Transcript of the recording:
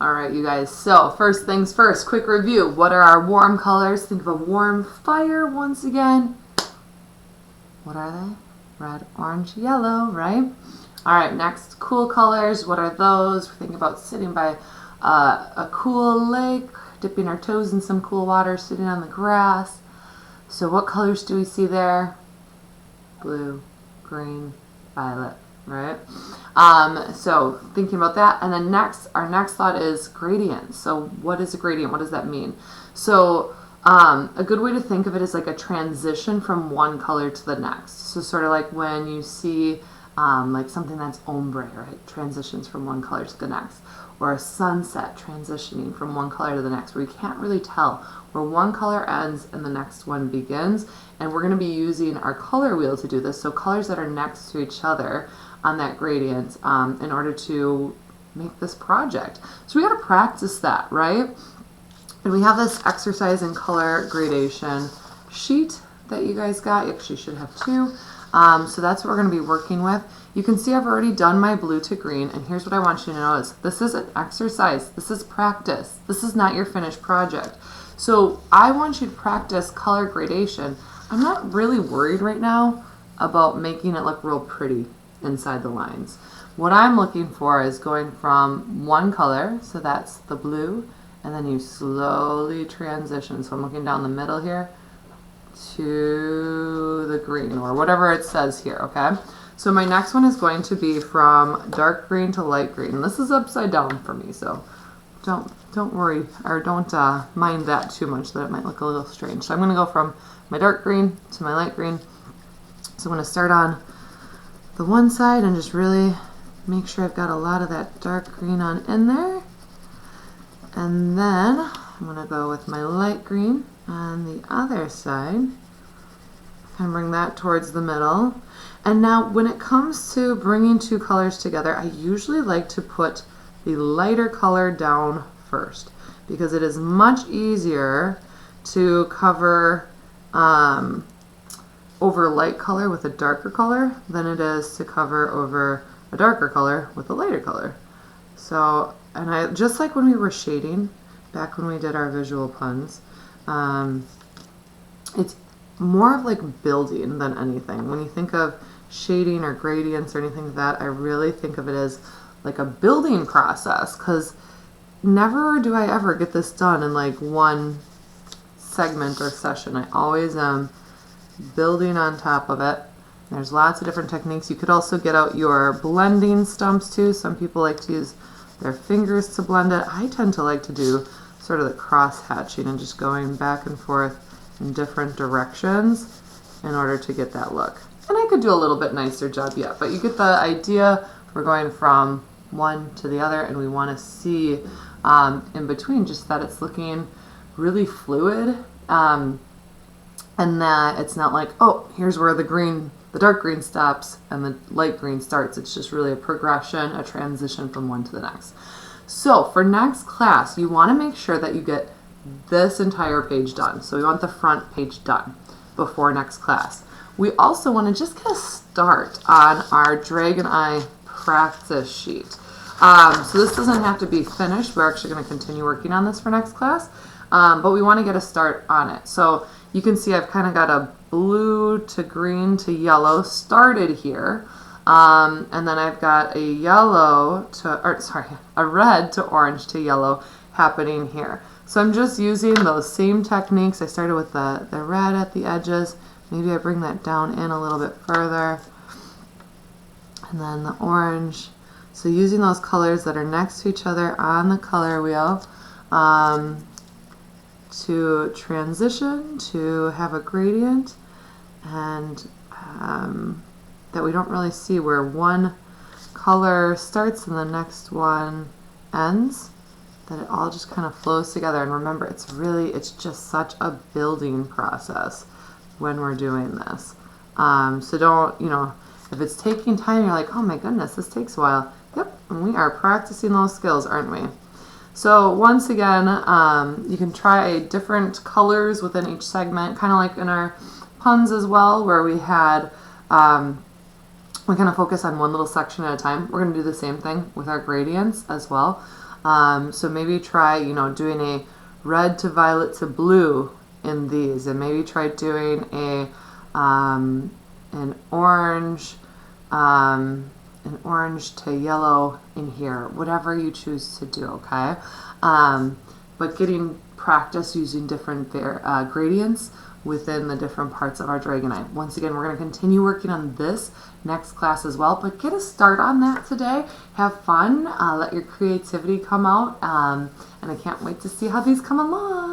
All right, you guys. So first things first, quick review. What are our warm colors? Think of a warm fire once again. What are they? Red, orange, yellow, right? All right, next, cool colors. What are those? We're thinking about sitting by a cool lake, dipping our toes in some cool water, sitting on the grass. So what colors do we see there? Blue, green, violet, right? So thinking about that. And then next, our next thought is gradient. So what is a gradient? What does that mean? So a good way to think of it is like a transition from one color to the next. So sort of like when you see like something that's ombre, right? Transitions from one color to the next. Or a sunset transitioning from one color to the next, where you can't really tell where one color ends and the next one begins. And we're going to be using our color wheel to do this. So colors that are next to each other on that gradient in order to make this project. So we got to practice that, right? And we have this exercise in color gradation sheet that you guys got. You actually should have two. So that's what we're going to be working with. You can see I've already done my blue to green, and here's what I want you to notice. This is an exercise. This is practice. This is not your finished project. So I want you to practice color gradation. I'm not really worried right now about making it look real pretty inside the lines. What I'm looking for is going from one color, so that's the blue, and then you slowly transition. So I'm looking down the middle here to the green, or whatever it says here, okay? So my next one is going to be from dark green to light green. This is upside down for me, so don't worry, or don't mind that too much, that it might look a little strange. So I'm going to go from my dark green to my light green. So I'm going to start on the one side and just really make sure I've got a lot of that dark green on in there. And then I'm going to go with my light green on the other side and bring that towards the middle. And now when it comes to bringing two colors together, I usually like to put the lighter color down first, because it is much easier to cover over light color with a darker color than it is to cover over a darker color with a lighter color. So, and I just like when we were shading back when we did our visual puns, it's more of like building than anything. When you think of shading or gradients or anything like that, I really think of it as like a building process, because never do I ever get this done in like one segment or session. I always am building on top of it. There's lots of different techniques. You could also get out your blending stumps too. Some people like to use their fingers to blend it. I tend to like to do sort of the cross hatching and just going back and forth in different directions in order to get that look. And I could do a little bit nicer job yet, but you get the idea. We're going from one to the other, and we want to see in between just that it's looking really fluid, and that it's not like, oh, here's where the dark green stops and the light green starts. It's just really a progression, a transition from one to the next. So for next class, you want to make sure that you get this entire page done. So we want the front page done before next class. We also want to just get a start on our Dragon Eye practice sheet. So this doesn't have to be finished. We're actually going to continue working on this for next class, but we want to get a start on it. So you can see I've kind of got a blue to green to yellow started here, and then I've got a a red to orange to yellow happening here. So I'm just using those same techniques. I started with the red at the edges. Maybe I bring that down in a little bit further. And then the orange. So using those colors that are next to each other on the color wheel to transition, to have a gradient, and that we don't really see where one color starts and the next one ends, that it all just kind of flows together. And remember, it's just such a building process when we're doing this. So don't, if it's taking time, you're like, oh my goodness, this takes a while. Yep, and we are practicing those skills, aren't we? So once again, you can try different colors within each segment, kind of like in our puns as well, where we had, we kind of focus on one little section at a time. We're going to do the same thing with our gradients as well. So maybe try, doing a red to violet to blue in these, and maybe try doing an orange to yellow in here, whatever you choose to do, okay? But getting practice using different gradients within the different parts of our Dragonite. Once again, we're going to continue working on this next class as well, but get a start on that today. Have fun, let your creativity come out, and I can't wait to see how these come along.